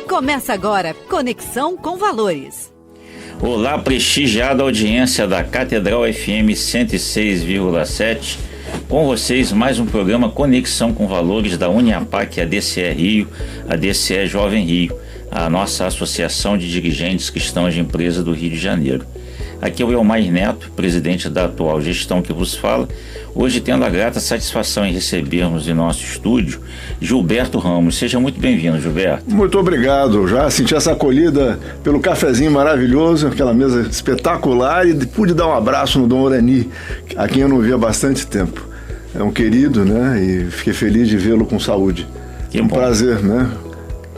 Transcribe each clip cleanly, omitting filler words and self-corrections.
Começa agora, Conexão com Valores. Olá, prestigiada audiência da Catedral FM 106,7. Com vocês, mais um programa Conexão com Valores da Uniapac, a DCE Rio, a DCE Jovem Rio, a nossa associação de dirigentes cristãos de empresa do Rio de Janeiro. Aqui é o Elmair Neto, presidente da atual gestão que vos fala, hoje tendo a grata satisfação em recebermos em nosso estúdio Gilberto Ramos. Seja muito bem-vindo, Gilberto. Muito obrigado, já senti essa acolhida pelo cafezinho maravilhoso, aquela mesa espetacular, e pude dar um abraço no Dom Orani, a quem eu não via há bastante tempo. É um querido, né, e fiquei feliz de vê-lo com saúde. Que um bom. Prazer, né?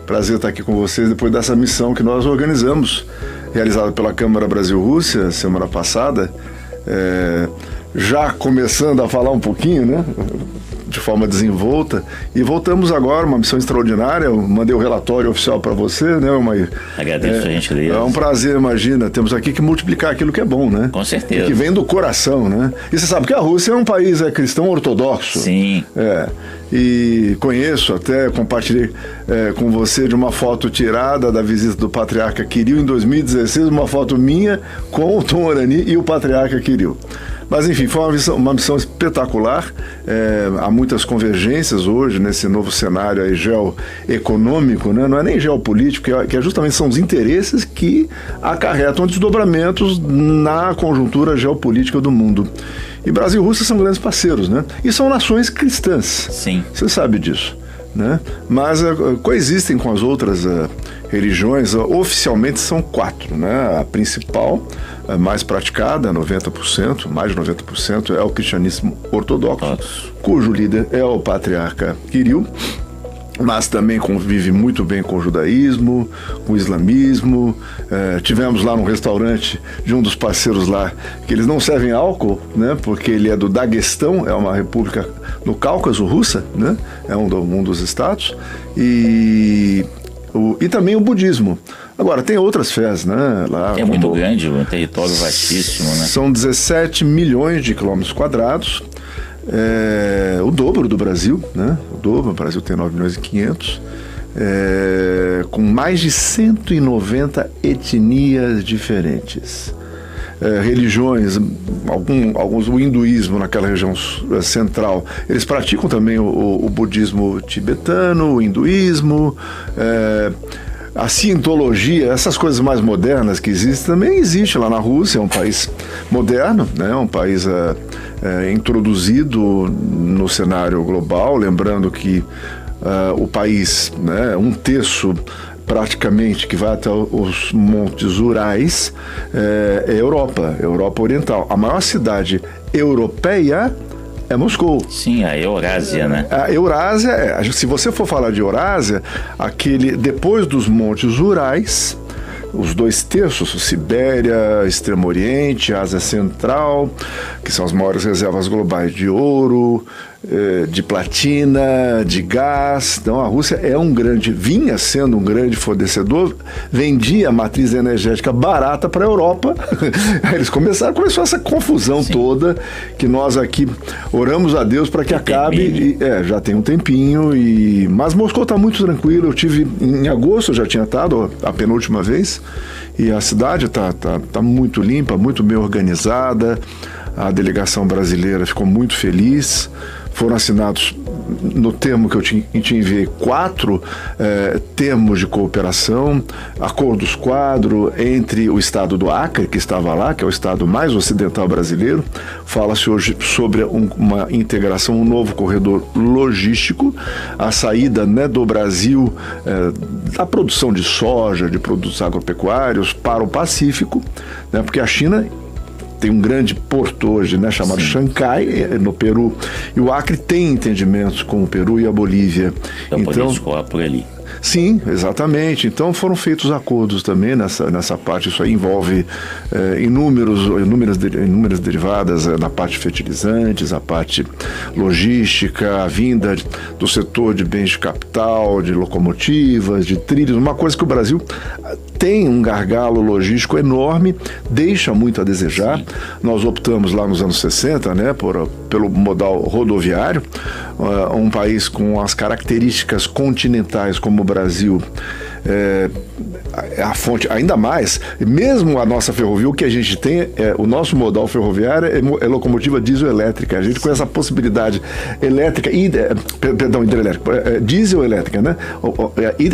Prazer estar aqui com vocês depois dessa missão que nós organizamos, realizada pela Câmara Brasil-Rússia semana passada, já começando a falar um pouquinho, né, de forma desenvolta, e voltamos agora, uma missão extraordinária. Eu mandei o relatório oficial para você, né, Elmair? Agradeço a gentileza. É um prazer, imagina, temos aqui que multiplicar aquilo que é bom, né? Com certeza. Que vem do coração, né? E você sabe que a Rússia é um país cristão ortodoxo. Sim. E conheço, até compartilhei com você de uma foto tirada da visita do Patriarca Kirill em 2016, uma foto minha com o Dom Orani e o Patriarca Kirill. Mas enfim, foi uma missão espetacular. Há muitas convergências hoje nesse novo cenário aí geoeconômico, né? Não é nem geopolítico, que justamente são os interesses que acarretam desdobramentos na conjuntura geopolítica do mundo. E Brasil e Rússia são grandes parceiros, né? E são nações cristãs. Sim. Você sabe disso, né? Mas coexistem com as outras religiões. Oficialmente são 4, né? A principal, mais praticada, 90%, mais de 90%, é o cristianismo ortodoxo, cujo líder é o Patriarca Kirill, mas também convive muito bem com o judaísmo, com o islamismo. Tivemos lá num restaurante de um dos parceiros lá, que eles não servem álcool, né, porque ele é do Daguestão, é uma república no Cáucaso russa, né, é um dos estados, e também o budismo. Agora, tem outras fés, né? Lá, é muito grande, um território vastíssimo, né? São 17 milhões de quilômetros quadrados, o dobro do Brasil, né? O dobro, o Brasil tem 9 milhões e 500, com mais de 190 etnias diferentes. Religiões, alguns, o hinduísmo naquela região central, eles praticam também o budismo tibetano, o hinduísmo, a cientologia, essas coisas mais modernas que existem, também existe lá na Rússia. É um país moderno, né? Um país introduzido no cenário global, lembrando que o país, né, um terço praticamente que vai até os montes Urais, é Europa Oriental. A maior cidade europeia é Moscou. Sim, a Eurásia, né? A Eurásia, se você for falar de Eurásia, depois dos montes Urais, os 2 terços, Sibéria, Extremo Oriente, Ásia Central, que são as maiores reservas globais de ouro, de platina, de gás. Então a Rússia vinha sendo um grande fornecedor, vendia a matriz energética barata para a Europa. Aí começou essa confusão. Sim. Toda, que nós aqui oramos a Deus para que acabe. Já tem um tempinho, mas Moscou está muito tranquilo. Eu tive em agosto, eu já tinha estado a penúltima vez, e a cidade está muito limpa, muito bem organizada. A delegação brasileira ficou muito feliz. Foram assinados, no termo que eu te enviei, 4 termos de cooperação, acordos quadro entre o estado do Acre, que estava lá, que é o estado mais ocidental brasileiro. Fala-se hoje sobre uma integração, um novo corredor logístico, a saída, né, do Brasil, da produção de soja, de produtos agropecuários para o Pacífico, né, porque a China tem um grande porto hoje, né, chamado Xangai, no Peru, e o Acre tem entendimentos com o Peru e a Bolívia. Então poder escoar por ali. Sim, exatamente. Então foram feitos acordos também nessa parte. Isso aí envolve inúmeras derivadas na parte de fertilizantes, a parte logística, a vinda do setor de bens de capital, de locomotivas, de trilhos, uma coisa que o Brasil tem um gargalo logístico enorme, deixa muito a desejar. Sim. Nós optamos lá nos anos 60, né, pelo modal rodoviário, um país com as características continentais como o Brasil, a fonte, ainda mais, mesmo a nossa ferrovia, o que a gente tem, o nosso modal ferroviário é locomotiva diesel elétrica. A gente com essa possibilidade elétrica, hidrelétrica, diesel elétrica, né?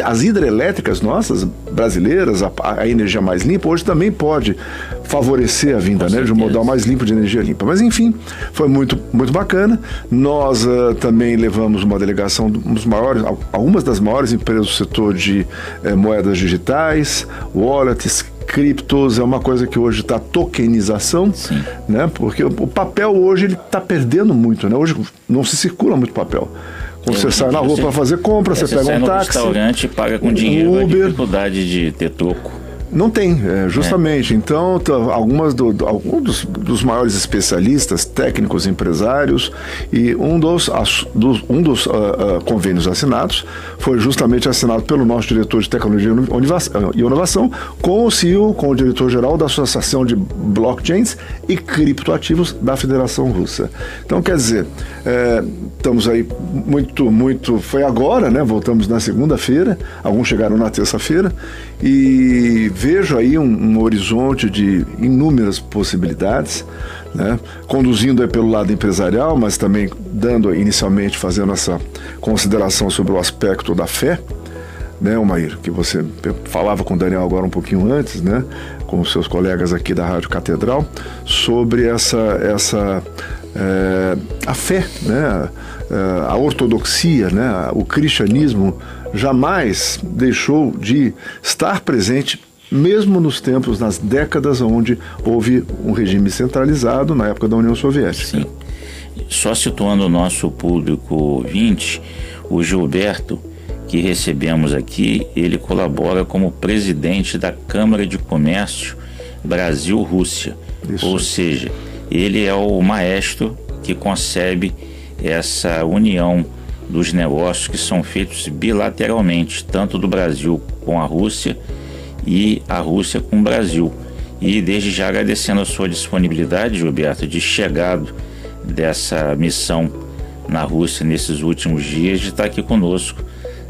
As hidrelétricas nossas, brasileiras, a energia mais limpa, hoje também pode favorecer a vinda, né, de um modal mais limpo de energia limpa. Mas enfim, foi muito, muito bacana. Nós também levamos uma delegação dos maiores, algumas das maiores empresas do setor de moedas digitais, wallets, criptos. É uma coisa que hoje está tokenização, né? Porque o papel hoje ele está perdendo muito, né? Hoje não se circula muito papel. Quando você sai na rua para fazer compra, você pega um táxi, restaurante e paga com dinheiro, Uber. A dificuldade de ter troco. Não tem, justamente. Então, alguns dos maiores especialistas, técnicos, empresários, e um dos convênios assinados foi justamente assinado pelo nosso diretor de Tecnologia e Inovação com o CEO, com o diretor-geral da Associação de Blockchains e Criptoativos da Federação Russa. Então, quer dizer, estamos aí muito... Foi agora, né? Voltamos na segunda-feira, alguns chegaram na terça-feira, e vejo aí um horizonte de inúmeras possibilidades, né? Conduzindo aí pelo lado empresarial, mas também inicialmente fazendo essa consideração sobre o aspecto da fé, né, Omair, que você falava com o Daniel agora um pouquinho antes, né, com os seus colegas aqui da Rádio Catedral, sobre a fé, né, a ortodoxia, né, o cristianismo jamais deixou de estar presente, mesmo nos tempos, nas décadas onde houve um regime centralizado, na época da União Soviética. Sim. Só situando o nosso público ouvinte, o Gilberto, que recebemos aqui, ele colabora como presidente da Câmara de Comércio Brasil-Rússia. Ou seja, ele é o maestro que concebe essa união dos negócios que são feitos bilateralmente, tanto do Brasil com a Rússia e a Rússia com o Brasil. E desde já agradecendo a sua disponibilidade, Gilberto, de chegado dessa missão na Rússia nesses últimos dias, de estar aqui conosco,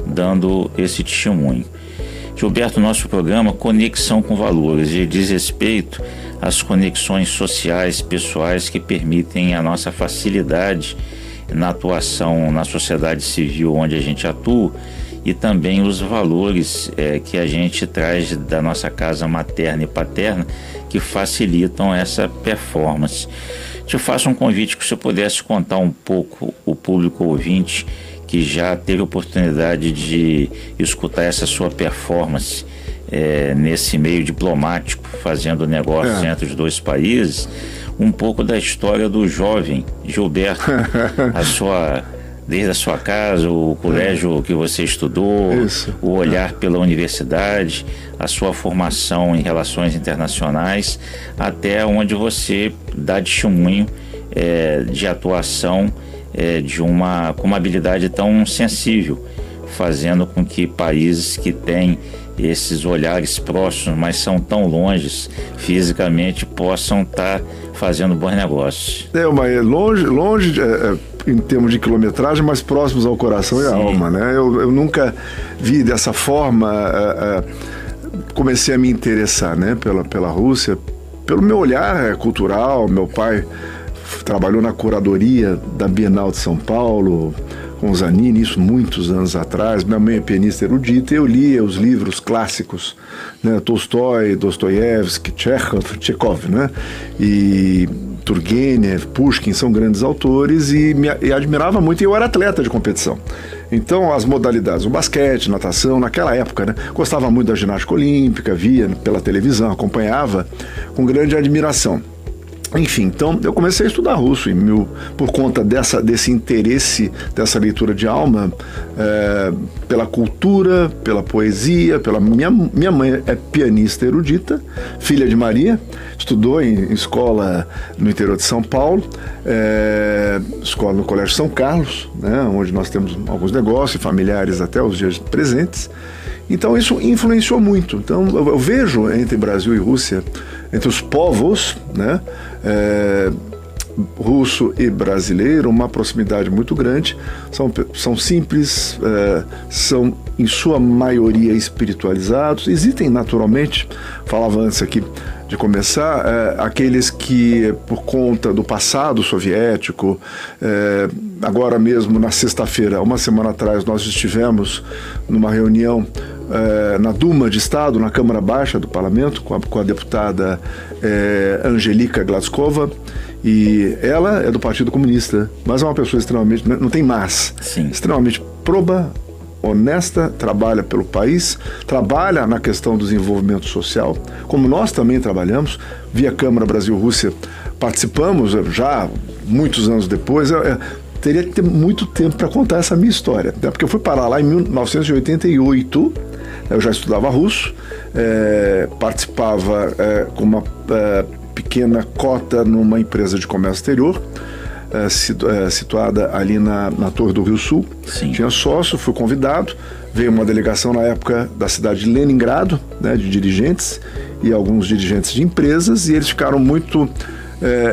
dando esse testemunho. Gilberto, nosso programa Conexão com Valores, e diz respeito às conexões sociais, pessoais que permitem a nossa facilidade na atuação na sociedade civil onde a gente atua, e também os valores que a gente traz da nossa casa materna e paterna que facilitam essa performance. Te faço um convite que você pudesse contar um pouco o público ouvinte que já teve oportunidade de escutar essa sua performance nesse meio diplomático, fazendo negócios entre os dois países, um pouco da história do jovem Gilberto, desde a sua casa, o colégio que você estudou, o olhar pela universidade, a sua formação em relações internacionais, até onde você dá testemunho de atuação com uma habilidade tão sensível, fazendo com que países que têm esses olhares próximos, mas são tão longes fisicamente, possam estar fazendo bons negócios. Mas longe em termos de quilometragem, mas próximos ao coração e à alma, né? Eu nunca vi dessa forma, comecei a me interessar, né, pela Rússia, pelo meu olhar cultural. Meu pai trabalhou na curadoria da Bienal de São Paulo, com o Zanini, isso muitos anos atrás. Minha mãe é pianista erudita, e eu lia os livros clássicos, né? Tolstói, Dostoiévski, Tchekhov, né? E Turgenev, Pushkin, são grandes autores, e admirava muito, e eu era atleta de competição. Então, as modalidades, o basquete, natação, naquela época, né? Gostava muito da ginástica olímpica, via pela televisão, acompanhava com grande admiração. Enfim, então eu comecei a estudar russo por conta desse interesse, dessa leitura de alma, pela cultura, pela poesia, minha mãe é pianista erudita, filha de Maria, estudou em escola no interior de São Paulo, escola no Colégio São Carlos, né, onde nós temos alguns negócios familiares até os dias presentes. Então isso influenciou muito. Então eu vejo entre Brasil e Rússia, entre os povos, né, russo e brasileiro, uma proximidade muito grande, são simples, são em sua maioria espiritualizados. Existem naturalmente, falava antes aqui de começar, aqueles que por conta do passado soviético, agora mesmo na sexta-feira, uma semana atrás, nós estivemos numa reunião na Duma de Estado, na Câmara Baixa do Parlamento, com a deputada Angelika Gladskova, e ela é do Partido Comunista, mas é uma pessoa extremamente, não tem mais, extremamente proba, honesta, trabalha pelo país, trabalha na questão do desenvolvimento social, como nós também trabalhamos, via Câmara Brasil-Rússia, participamos já muitos anos depois. Teria que ter muito tempo para contar essa minha história, né? Porque eu fui parar lá em 1988, eu já estudava russo, participava com uma pequena cota numa empresa de comércio exterior, situada ali na Torre do Rio Sul. Sim. Tinha sócio, fui convidado, veio uma delegação na época da cidade de Leningrado, né, de dirigentes e alguns dirigentes de empresas, e eles ficaram muito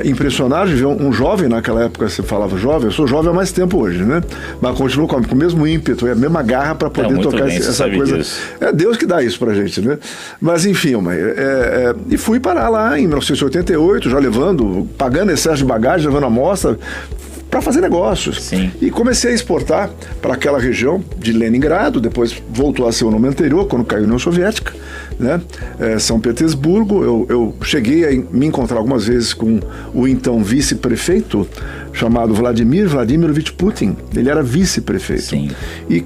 impressionados de ver um jovem. Naquela época você falava jovem, eu sou jovem há mais tempo hoje, né? Mas continuo com o mesmo ímpeto e a mesma garra para poder tocar essa coisa. Disso. É Deus que dá isso pra gente, né? Mas enfim, e fui parar lá em 1988, já pagando excesso de bagagem, levando amostra para fazer negócios. Sim. E comecei a exportar para aquela região de Leningrado, depois voltou a ser o nome anterior, quando caiu a União Soviética, né? São Petersburgo. Eu cheguei a me encontrar algumas vezes com o então vice-prefeito, chamado Vladimir Vladimirovich Putin. Ele era vice-prefeito. Sim. E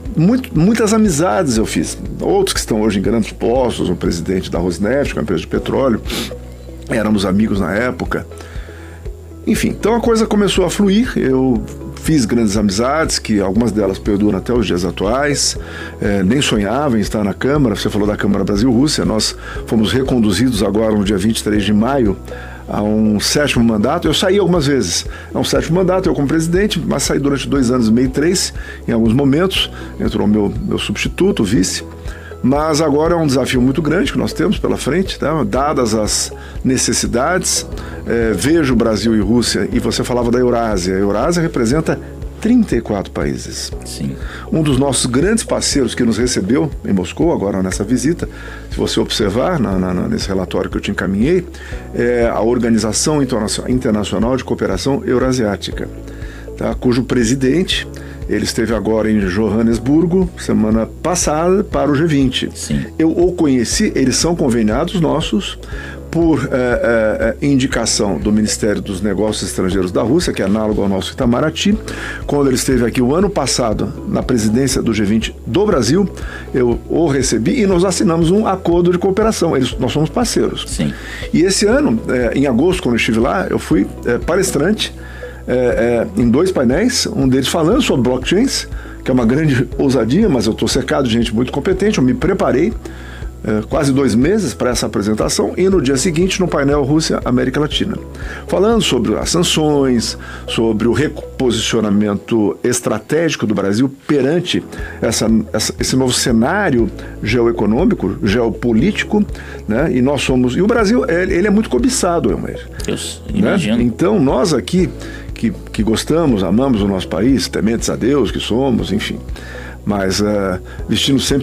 muitas amizades eu fiz. Outros que estão hoje em grandes postos, o presidente da Rosneft, que é uma empresa de petróleo, éramos amigos na época. Enfim, então a coisa começou a fluir. Eu fiz grandes amizades, que algumas delas perduram até os dias atuais. Nem sonhava em estar na Câmara. Você falou da Câmara Brasil-Rússia. Nós fomos reconduzidos agora no dia 23 de maio a um 7º mandato. Eu saí algumas vezes. É um 7º mandato, eu como presidente, mas saí durante 2 anos e meio, 3, em alguns momentos. Entrou o meu substituto, o vice. Mas agora é um desafio muito grande que nós temos pela frente, tá? Dadas as necessidades. Vejo Brasil e Rússia, e você falava da Eurásia. A Eurásia representa 34 países. Sim. Um dos nossos grandes parceiros que nos recebeu em Moscou, agora nessa visita, se você observar nesse relatório que eu te encaminhei, é a Organização Internacional de Cooperação Eurasiática, tá? Cujo presidente, ele esteve agora em Joanesburgo, semana passada, para o G20. Sim. Eu o conheci, eles são conveniados nossos, por indicação do Ministério dos Negócios Estrangeiros da Rússia, que é análogo ao nosso Itamaraty. Quando ele esteve aqui o ano passado na presidência do G20 do Brasil, eu o recebi e nós assinamos um acordo de cooperação. Nós somos parceiros. Sim. E esse ano, em agosto, quando eu estive lá, eu fui palestrante em 2 painéis, um deles falando sobre blockchains, que é uma grande ousadia, mas eu estou cercado de gente muito competente. Eu me preparei quase 2 meses para essa apresentação, e no dia seguinte no painel Rússia-América Latina, falando sobre as sanções, sobre o reposicionamento estratégico do Brasil perante esse novo cenário geoeconômico, geopolítico, né? E o Brasil, ele é muito cobiçado, Elmer. Eu imagino. Né? Então nós aqui que gostamos, amamos o nosso país, tementes a Deus que somos, enfim, mas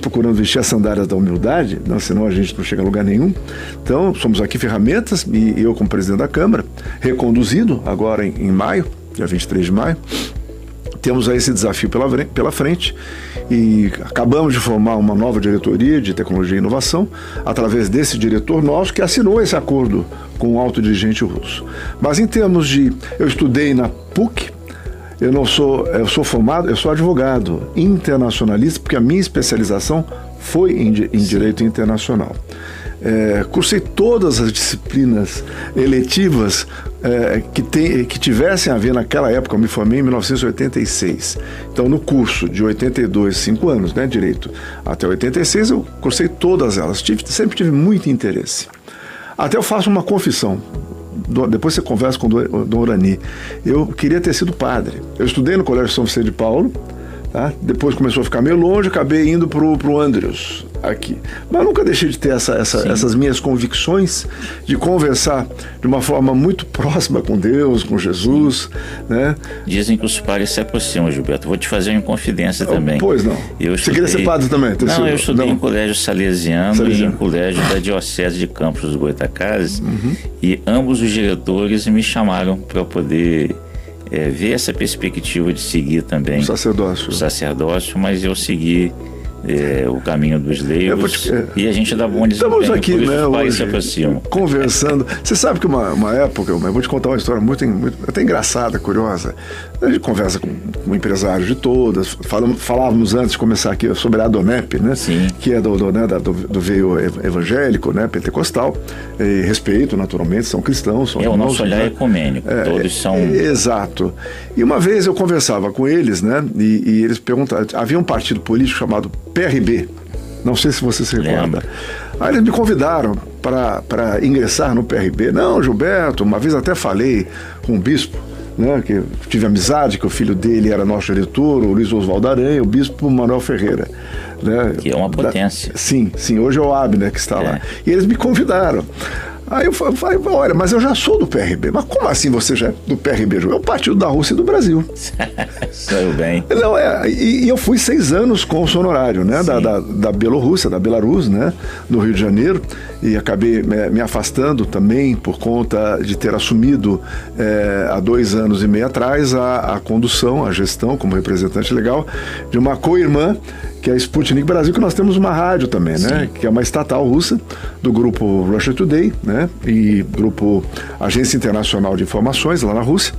procurando vestir as sandálias da humildade, senão a gente não chega a lugar nenhum. Então, somos aqui ferramentas, e eu como presidente da Câmara, reconduzido agora em maio, dia 23 de maio, temos aí esse desafio pela frente, e acabamos de formar uma nova diretoria de tecnologia e inovação, através desse diretor nosso que assinou esse acordo com o alto dirigente russo. Mas em termos eu estudei na PUC, eu sou formado, eu sou advogado internacionalista, porque a minha especialização foi em direito internacional. Cursei todas as disciplinas eletivas que tivessem a ver naquela época. Eu me formei em 1986. Então, no curso de 82, 5 anos, né, direito, até 86, eu cursei todas elas. Sempre tive muito interesse. Até eu faço uma confissão. Depois você conversa com o Dom Urani. Eu queria ter sido padre. Eu estudei no Colégio São Vicente de Paulo, Tá? Depois começou a ficar meio longe, acabei indo pro Andrews aqui. Mas nunca deixei de ter essas minhas convicções de conversar de uma forma muito próxima com Deus, com Jesus, né? Dizem que os pares se aproximam, Gilberto. Vou te fazer uma confidência também. Pois não. Você queria ser padre também? Não, eu estudei em colégio salesiano e em colégio da Diocese de Campos dos Goytacazes, e ambos os diretores me chamaram para poder ver essa perspectiva de seguir também o sacerdócio, mas eu segui o caminho dos leigos e a gente dá bom desempenho. Estamos aqui, né, hoje, conversando. Você sabe que uma época, eu vou te contar uma história muito até engraçada, curiosa. A gente conversa com empresários de todas, falávamos antes de começar aqui sobre a Adonep, né? Sim. Que é do veio evangélico, né, pentecostal, e respeito, naturalmente, são cristãos, são irmãos, o nosso olhar é ecumênico, todos são... Exato. E uma vez eu conversava com eles, né, e eles perguntavam, havia um partido político chamado PRB, não sei se você se recorda. Aí eles me convidaram para ingressar no PRB. Não, Gilberto, uma vez até falei com um bispo, né, que tive amizade, que o filho dele era nosso diretor, o Luiz Oswaldo Aranha, o bispo Manuel Ferreira. Né, que é uma potência. Sim, hoje é o Abner que está lá. E eles me convidaram. Aí eu falei, olha, mas eu já sou do PRB. Mas como assim você já é do PRB? É o partido da Rússia e do Brasil. Saiu bem. Não, e eu fui 6 anos cônsul honorário, né, da Bielorrússia, da Belarus, né, no Rio de Janeiro, e acabei me afastando também por conta de ter assumido há 2 anos e meio atrás a condução, a gestão como representante legal de uma co-irmã, que é a Sputnik Brasil, que nós temos uma rádio também, né? Que é uma estatal russa, do grupo Russia Today, né? E grupo Agência Internacional de Informações, lá na Rússia.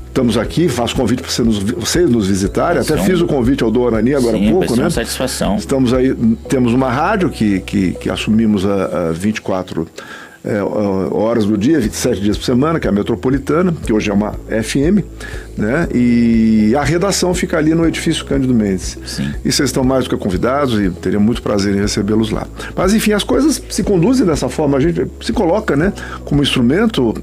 Estamos aqui, faço convite para vocês nos visitarem. Até fiz o convite ao Dorani agora há pouco, né? Uma satisfação. Estamos aí, temos uma rádio que assumimos a 24 horas do dia, 27 dias por semana, que é a Metropolitana, que hoje é uma FM, né? E a redação fica ali no edifício Cândido Mendes. Sim. E vocês estão mais do que convidados e teria muito prazer em recebê-los lá. Mas enfim, as coisas se conduzem dessa forma, a gente se coloca, né, como instrumento,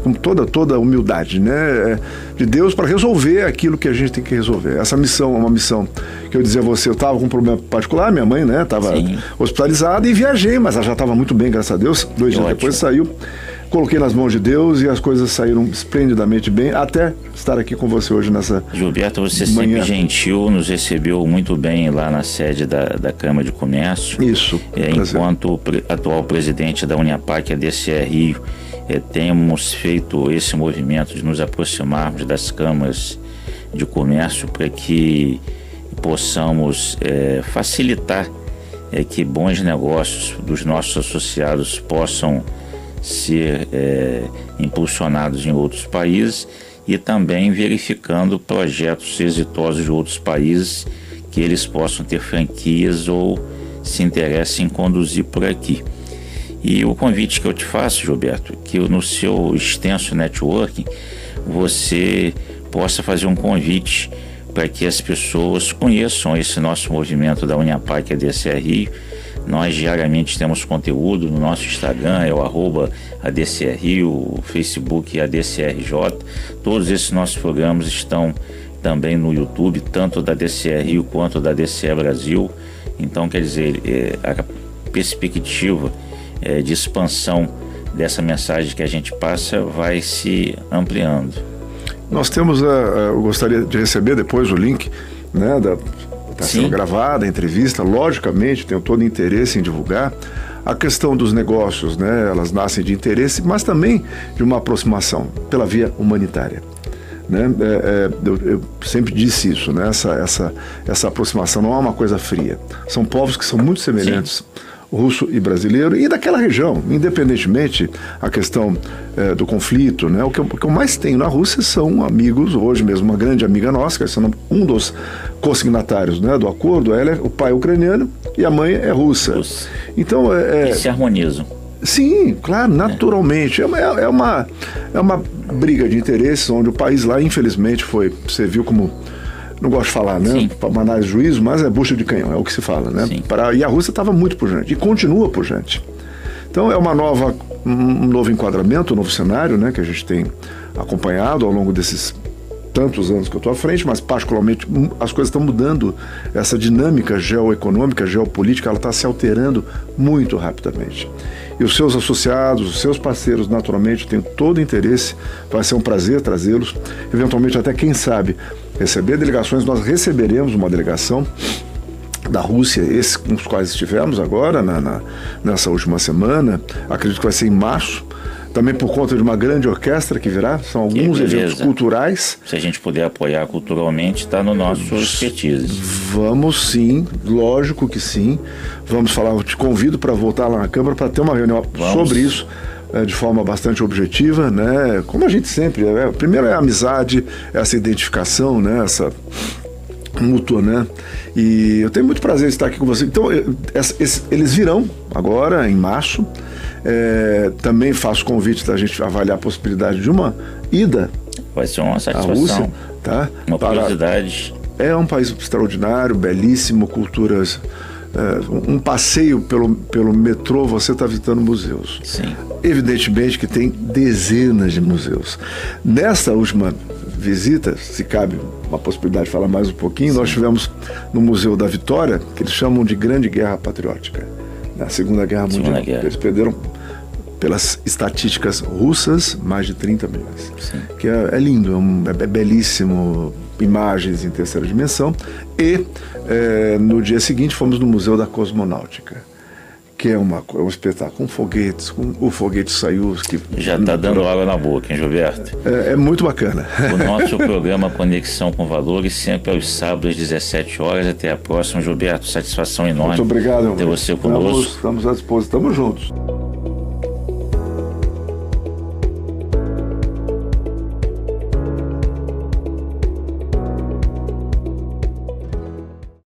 com toda a humildade, né, de Deus para resolver aquilo que a gente tem que resolver. Essa missão é uma missão que eu dizia a você, eu estava com um problema particular, minha mãe, né, estava hospitalizada e viajei, mas ela já estava muito bem, graças a Deus. 2 dias depois saiu. Coloquei nas mãos de Deus e as coisas saíram esplendidamente bem, até estar aqui com você hoje nessa Gilberto, você sempre gentil, nos recebeu muito bem lá na sede da Câmara de Comércio. Isso. Enquanto atual presidente da Uniapac, a DCE Rio, temos feito esse movimento de nos aproximarmos das câmaras de comércio para que possamos facilitar que bons negócios dos nossos associados possam ser impulsionados em outros países e também verificando projetos exitosos de outros países que eles possam ter franquias ou se interessem em conduzir por aqui. E o convite que eu te faço, Gilberto, que no seu extenso networking você possa fazer um convite para que as pessoas conheçam esse nosso movimento da Uniapac, a DCE Rio. Nós diariamente temos conteúdo no nosso Instagram, é o @ADCE Rio, o Facebook ADCRJ. Todos esses nossos programas estão também no YouTube, tanto da DCE Rio quanto da DCE Brasil. Então, quer dizer, a perspectiva de expansão dessa mensagem que a gente passa vai se ampliando. Nós temos, eu gostaria de receber depois o link, né, está sendo gravada a entrevista, logicamente tenho todo interesse em divulgar a questão dos negócios, né, elas nascem de interesse, mas também de uma aproximação pela via humanitária, né? Eu sempre disse isso, né, essa aproximação não é uma coisa fria, são povos que são muito semelhantes, russo e brasileiro, e daquela região, independentemente a questão do conflito, né? O que eu mais tenho na Rússia são amigos, hoje mesmo uma grande amiga nossa, que é um dos co-signatários, né, do acordo, o pai é ucraniano e a mãe é russa. Então, e se harmonizam. Sim, claro, naturalmente. É uma briga de interesses, onde o país lá, infelizmente, você viu como... Não gosto de falar, né? Para mandar juízo, mas é bucha de canhão, é o que se fala, né? E a Rússia estava muito pujante, e continua pujante. Então é um novo enquadramento, um novo cenário, né? Que a gente tem acompanhado ao longo desses tantos anos que eu estou à frente, mas particularmente as coisas estão mudando. Essa dinâmica geoeconômica, geopolítica, ela está se alterando muito rapidamente. E os seus associados, os seus parceiros, naturalmente, têm todo o interesse. Vai ser um prazer trazê-los. Eventualmente, até quem sabe, receber delegações. Nós receberemos uma delegação da Rússia, esses com os quais estivemos agora, nessa última semana. Acredito que vai ser em março. Também por conta de uma grande orquestra que virá. São alguns eventos culturais. Se a gente puder apoiar culturalmente, está no nosso expertise. Vamos sim, lógico que sim. Vamos falar, eu te convido para voltar lá na Câmara para ter uma reunião sobre isso, de forma bastante objetiva, né? Como a gente sempre, primeiro é a amizade, essa identificação, né? Essa mútua, né? E eu tenho muito prazer em estar aqui com você. Então, eles virão agora, em março. Também faço convite da gente avaliar a possibilidade de uma ida. Vai ser uma satisfação. À Rússia, tá? Uma curiosidade. É um país extraordinário, belíssimo, culturas. Um passeio pelo metrô, você está visitando museus. Sim. Evidentemente que tem dezenas de museus. Nessa última visita, se cabe uma possibilidade de falar mais um pouquinho, nós estivemos no Museu da Vitória, que eles chamam de Grande Guerra Patriótica, na Segunda Guerra Mundial. Eles perderam, pelas estatísticas russas, mais de 30 milhões. Sim. Que é lindo, é belíssimo, imagens em terceira dimensão. E no dia seguinte fomos no Museu da Cosmonáutica, que é um espetáculo com foguetes, com o foguete Soyuz. Que já está dando água na boca, hein, Gilberto? É muito bacana. O nosso programa Conexão com Valores, sempre aos sábados às 17 horas. Até a próxima, Gilberto. Satisfação enorme. Muito obrigado, ter você conosco. Estamos à disposição, estamos juntos.